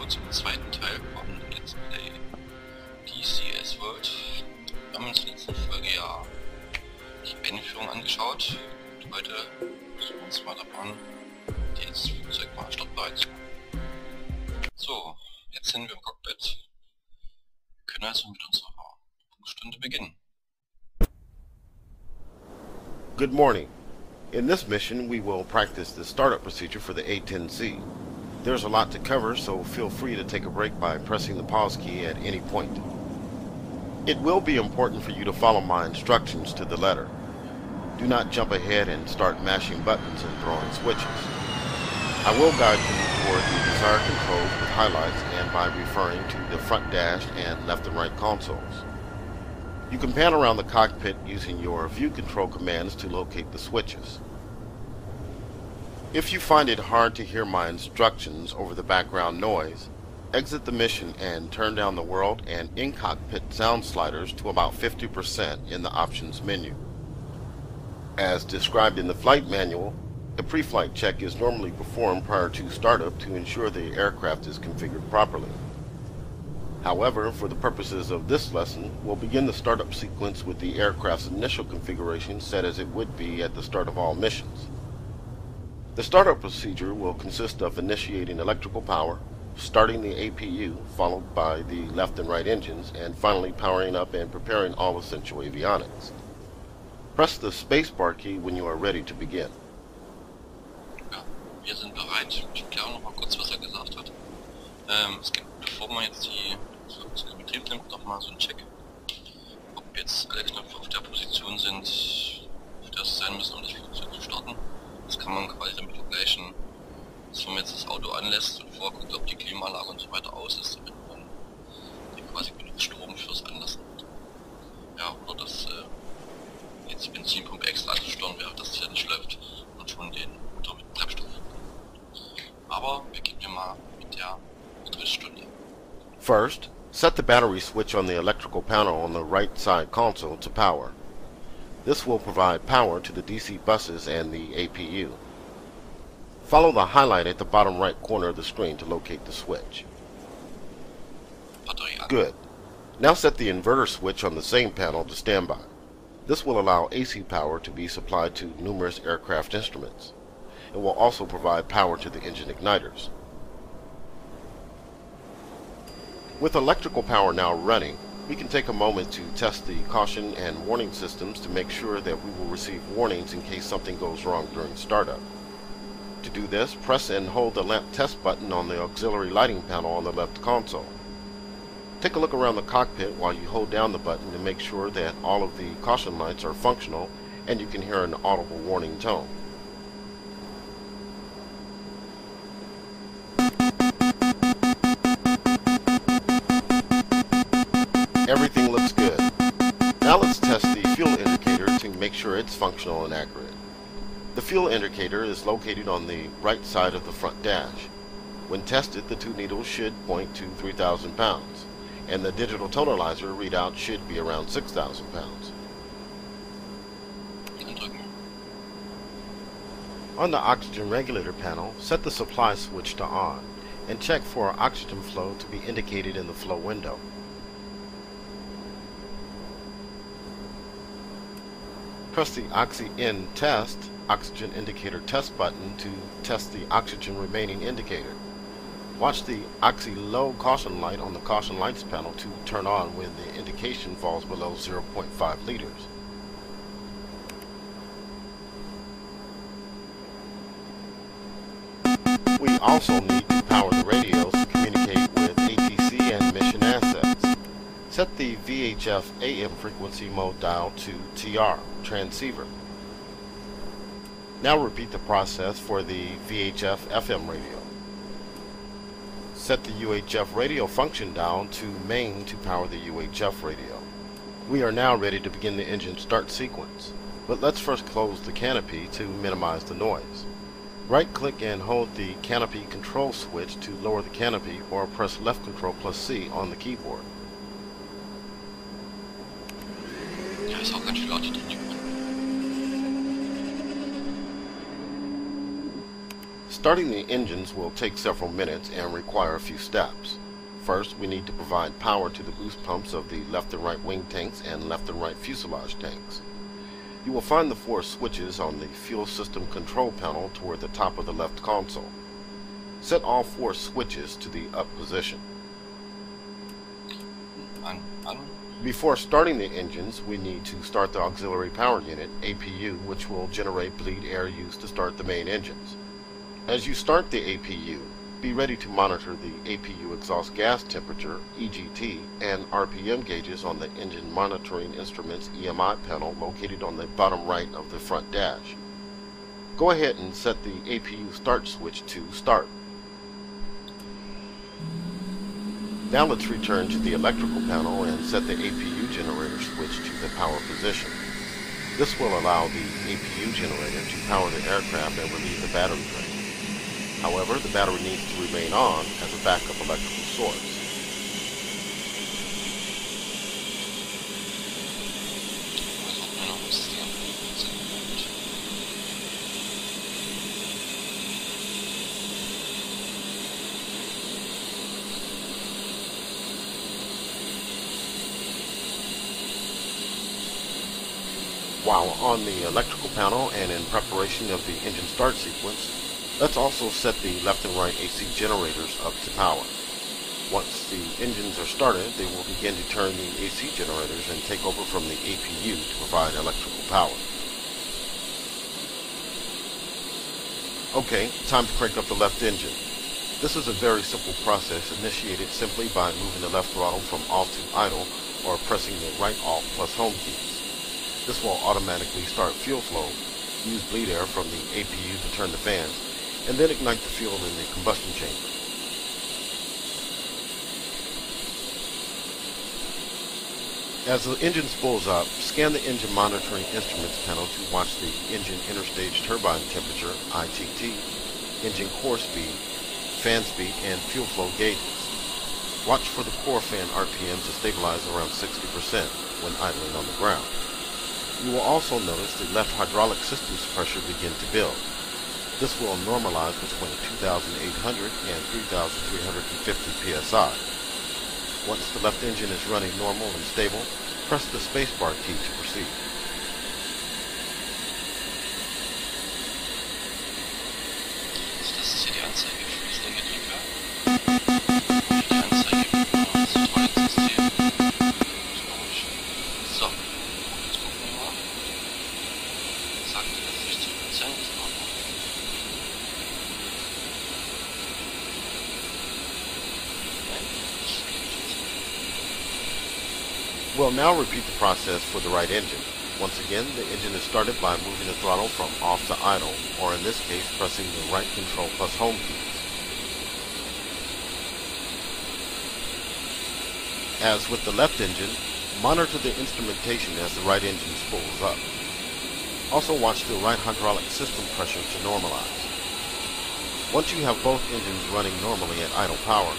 willkommen zum zweiten Teil vom Let's Play DCS World. Wir haben uns in der letzten Folge ja die Einführung angeschaut und heute müssen wir uns mal daran, das Flugzeug mal startbereit zu machen. So, jetzt sind wir im Cockpit. Wir können also mit unserer Stunde beginnen. Good morning. In this mission, we will practice the startup procedure for the A-10C. There's a lot to cover, so feel free to take a break by pressing the pause key at any point. It will be important for you to follow my instructions to the letter. Do not jump ahead and start mashing buttons and throwing switches. I will guide you toward the desired controls with highlights and by referring to the front dash and left and right consoles. You can pan around the cockpit using your view control commands to locate the switches. If you find it hard to hear my instructions over the background noise, exit the mission and turn down the world and in-cockpit sound sliders to about 50% in the options menu. As described in the flight manual, a pre-flight check is normally performed prior to startup to ensure the aircraft is configured properly. However, for the purposes of this lesson, we'll begin the startup sequence with the aircraft's initial configuration set as it would be at the start of all missions. The startup procedure will consist of initiating electrical power, starting the APU, followed by the left and right engines, and finally powering up and preparing all essential avionics. Press the spacebar key when you are ready to begin. Ja, wir sind bereit. Ich erkläre noch mal kurz, was er gesagt hat. Es gibt, bevor man jetzt die Flugzeuge in Betrieb nimmt, nochmal so einen Check, ob jetzt alle Knöpfe auf der Position sind, auf der sie sein müssen, um das Flugzeug zu starten. Das kann man quasi damit vergleichen, dass man jetzt das Auto anlässt und vorguckt, ob die Klimaanlage und so weiter aus ist, damit man den quasi genug Strom fürs Anlassen hat. Ja, oder dass jetzt die Benzinpumpe extra anzusteuern wäre, dass die ja nicht läuft und schon den Motor mit Treibstoff. Aber beginnen wir mal mit der Stunde. First, set the battery switch on the electrical panel on the right side console to power. This will provide power to the DC buses and the APU. Follow the highlight at the bottom right corner of the screen to locate the switch. Good. Now set the inverter switch on the same panel to standby. This will allow AC power to be supplied to numerous aircraft instruments. It will also provide power to the engine igniters. With electrical power now running, we can take a moment to test the caution and warning systems to make sure that we will receive warnings in case something goes wrong during startup. To do this, press and hold the lamp test button on the auxiliary lighting panel on the left console. Take a look around the cockpit while you hold down the button to make sure that all of the caution lights are functional and you can hear an audible warning tone. Everything looks good. Now let's test the fuel indicator to make sure it's functional and accurate. The fuel indicator is located on the right side of the front dash. When tested, the two needles should point to 3,000 pounds, and the digital tonalizer readout should be around 6,000 pounds. On the oxygen regulator panel, set the supply switch to on, and check for oxygen flow to be indicated in the flow window. Press the Oxy-In Test Oxygen Indicator Test button to test the oxygen remaining indicator. Watch the Oxy-Low caution light on the caution lights panel to turn on when the indication falls below 0.5 liters. We also need to power the radios to communicate with ATC and mission assets. Set the VHF AM frequency mode dial to TR, transceiver. Now repeat the process for the VHF FM radio. Set the UHF radio function dial to main to power the UHF radio. We are now ready to begin the engine start sequence, but let's first close the canopy to minimize the noise. Right-click and hold the canopy control switch to lower the canopy, or press left control plus C on the keyboard. Ja, ist auch ganz viel Autotechnik. Starting the engines will take several minutes and require a few steps. First, we need to provide power to the boost pumps of the left and right wing tanks and left and right fuselage tanks. You will find the 4 switches on the fuel system control panel toward the top of the left console. Set all 4 switches to the up position. Before starting the engines, we need to start the auxiliary power unit, APU, which will generate bleed air used to start the main engines. As you start the APU, be ready to monitor the APU exhaust gas temperature, EGT, and RPM gauges on the Engine Monitoring Instruments EMI panel located on the bottom right of the front dash. Go ahead and set the APU start switch to start. Now let's return to the electrical panel and set the APU generator switch to the power position. This will allow the APU generator to power the aircraft and relieve the battery drain. However, the battery needs to remain on as a backup electrical source. While on the electrical panel and in preparation of the engine start sequence, let's also set the left and right AC generators up to power. Once the engines are started, they will begin to turn the AC generators and take over from the APU to provide electrical power. Okay, time to crank up the left engine. This is a very simple process initiated simply by moving the left throttle from off to idle or pressing the right alt plus home keys. This will automatically start fuel flow, use bleed air from the APU to turn the fans, and then ignite the fuel in the combustion chamber. As the engine spools up, scan the Engine Monitoring Instruments panel to watch the engine interstage turbine temperature, ITT, engine core speed, fan speed, and fuel flow gauges. Watch for the core fan RPMs to stabilize around 60% when idling on the ground. You will also notice the left hydraulic system's pressure begin to build. This will normalize between 2,800 and 3,350 psi. Once the left engine is running normal and stable, press the spacebar key to proceed. Das ist hier die Anzeige für das Lenkrad. Die Anzeige für das Toilettensystem. So, jetzt gucken wir mal. Sagt er 60%. We'll now repeat the process for the right engine. Once again, the engine is started by moving the throttle from off to idle, or in this case, pressing the right control plus home keys. As with the left engine, monitor the instrumentation as the right engine spools up. Also watch the right hydraulic system pressure to normalize. Once you have both engines running normally at idle power,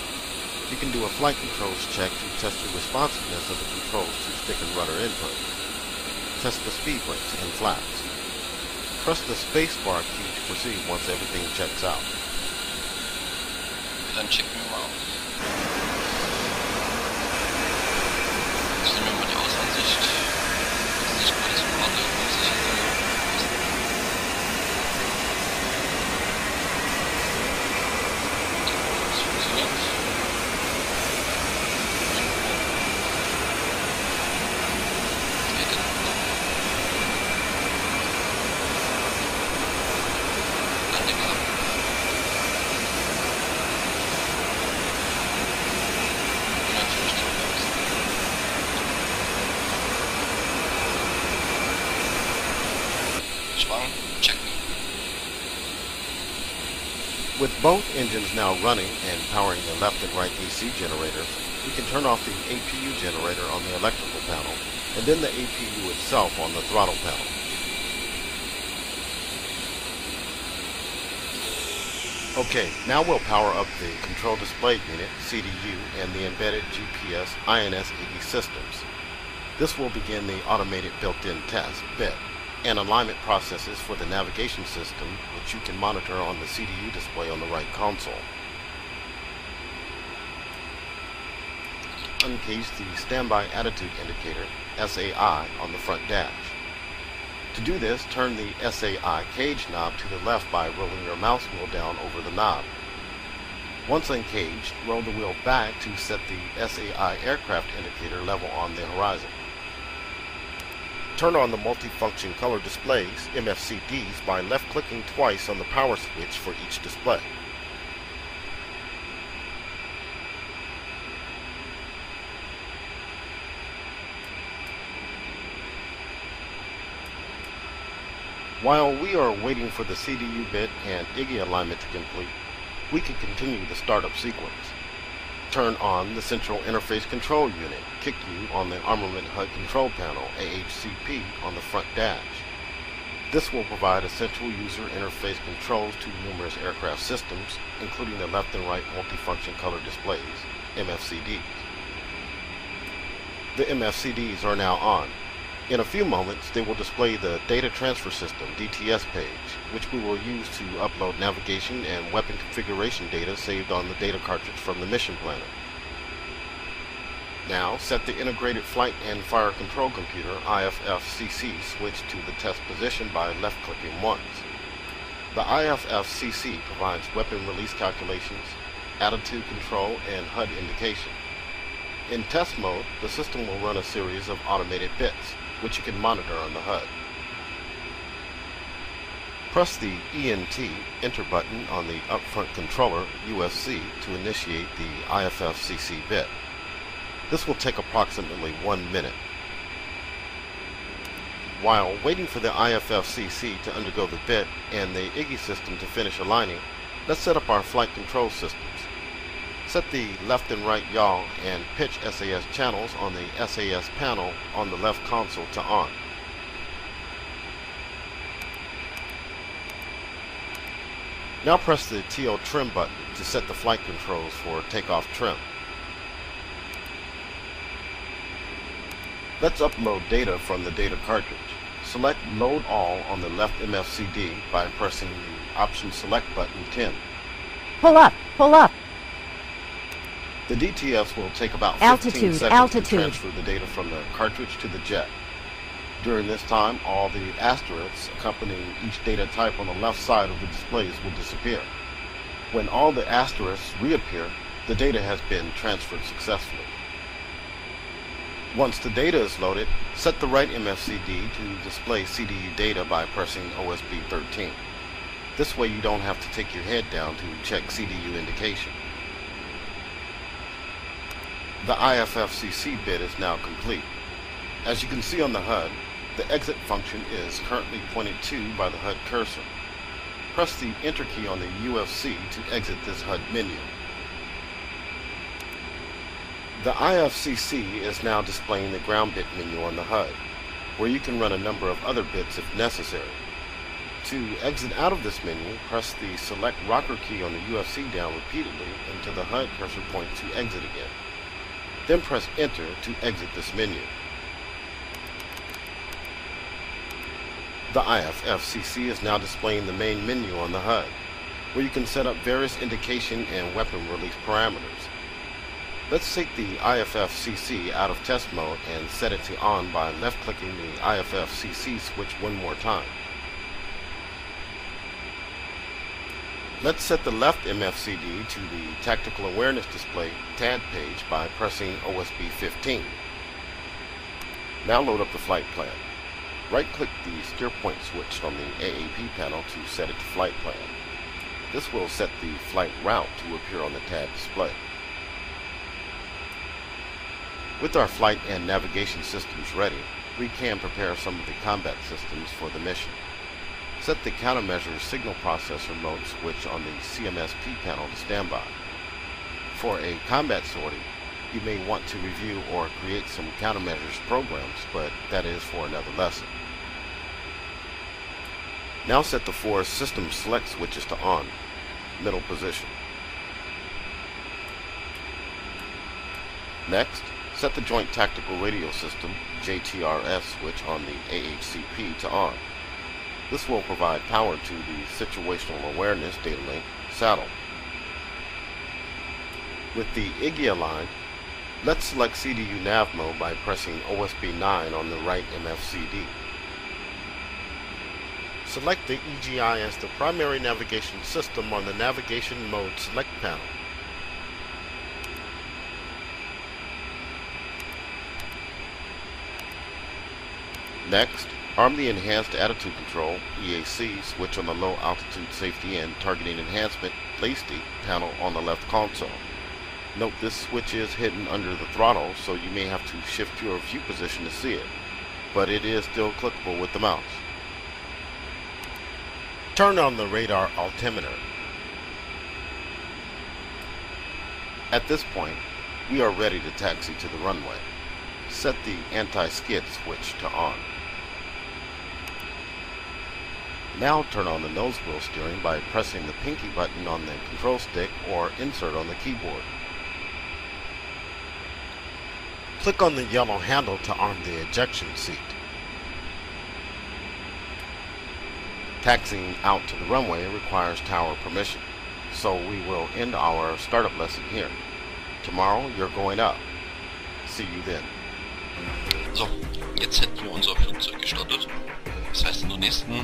you can do a flight controls check to test the responsiveness of the controls to stick and rudder input. Test the speed brakes and flaps. Press the spacebar key to proceed once everything checks out. Dann checken wir mal aus. Jetzt nehmen wir mal die Außenansicht. Das ist alles in Ordnung. Das funktioniert. With both engines now running and powering the left and right AC generators, we can turn off the APU generator on the electrical panel, and then the APU itself on the throttle panel. Okay, now we'll power up the Control Display Unit, CDU, and the embedded GPS INS-80 systems. This will begin the automated built-in test, BIT. and alignment processes for the navigation system, which you can monitor on the CDU display on the right console. Uncage the Standby Attitude Indicator, SAI, on the front dash. To do this, turn the SAI cage knob to the left by rolling your mouse wheel down over the knob. Once uncaged, roll the wheel back to set the SAI aircraft indicator level on the horizon. Turn on the multifunction color displays, MFCDs, by left-clicking twice on the power switch for each display. While we are waiting for the CDU bit and IGI alignment to complete, we can continue the startup sequence. Turn on the Central Interface Control Unit, CICU, on the Armament HUD Control Panel, AHCP, on the front dash. This will provide essential user interface controls to numerous aircraft systems, including the left and right multifunction color displays, MFCDs. The MFCDs are now on. In a few moments, they will display the Data Transfer System, DTS page, which we will use to upload navigation and weapon configuration data saved on the data cartridge from the mission planner. Now, set the Integrated Flight and Fire Control Computer, IFFCC, switch to the test position by left-clicking once. The IFFCC provides weapon release calculations, attitude control, and HUD indication. In test mode, the system will run a series of automated bits, which you can monitor on the HUD. Press the ENT Enter button on the upfront controller, UFC, to initiate the IFFCC bit. This will take approximately 1 minute. While waiting for the IFFCC to undergo the bit and the IGI system to finish aligning, let's set up our flight control systems. Set the left and right yaw and pitch SAS channels on the SAS panel on the left console to on. Now press the TL trim button to set the flight controls for takeoff trim. Let's upload data from the data cartridge. Select Load All on the left MFCD by pressing the Option Select button 10. Pull up, pull up. The DTS will take about 15 seconds to transfer the data from the cartridge to the jet. During this time, all the asterisks accompanying each data type on the left side of the displays will disappear. When all the asterisks reappear, the data has been transferred successfully. Once the data is loaded, set the right MFCD to display CDU data by pressing OSB 13. This way you don't have to take your head down to check CDU indication. The IFFCC bit is now complete. As you can see on the HUD, the exit function is currently pointed to by the HUD cursor. Press the Enter key on the UFC to exit this HUD menu. The IFCC is now displaying the ground bit menu on the HUD, where you can run a number of other bits if necessary. To exit out of this menu, press the Select Rocker key on the UFC down repeatedly until the HUD cursor points to exit again. Then press Enter to exit this menu. The IFFCC is now displaying the main menu on the HUD, where you can set up various indication and weapon release parameters. Let's take the IFFCC out of test mode and set it to on by left-clicking the IFFCC switch one more time. Let's set the left MFCD to the Tactical Awareness Display TAD page by pressing OSB 15. Now load up the flight plan. Right-click the steer point switch on the AAP panel to set it to flight plan. This will set the flight route to appear on the TAD display. With our flight and navigation systems ready, we can prepare some of the combat systems for the mission. Set the countermeasure signal processor mode switch on the CMSP panel to standby. For a combat sortie, you may want to review or create some countermeasures programs, but that is for another lesson. Now set the 4 system select switches to on, middle position. Next, set the Joint Tactical Radio System, JTRS switch on the AHCP to on. This will provide power to the Situational Awareness data link saddle. With the IGI aligned, let's select CDU nav mode by pressing OSB 9 on the right MFCD. Select the EGI as the primary navigation system on the Navigation Mode Select panel. Next, arm the Enhanced Attitude Control EAC switch on the Low Altitude Safety and Targeting Enhancement LACD panel on the left console. Note this switch is hidden under the throttle, so you may have to shift your view position to see it, but it is still clickable with the mouse. Turn on the radar altimeter. At this point, we are ready to taxi to the runway. Set the anti-skid switch to on. Now turn on the nose wheel steering by pressing the pinky button on the control stick or insert on the keyboard. Click on the yellow handle to arm the ejection seat. Taxiing out to the runway requires tower permission, so we will end our startup lesson here. Tomorrow you're going up. See you then. So, jetzt hätten wir unser Flugzeug gestartet. Das heißt, in der nächsten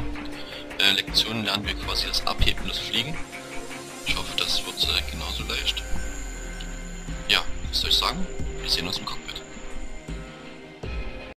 Lektion lernen wir quasi das Abheben und das Fliegen. Ich hoffe, das wird genauso leicht. Ja, was soll ich sagen? Wir sehen uns im Cockpit.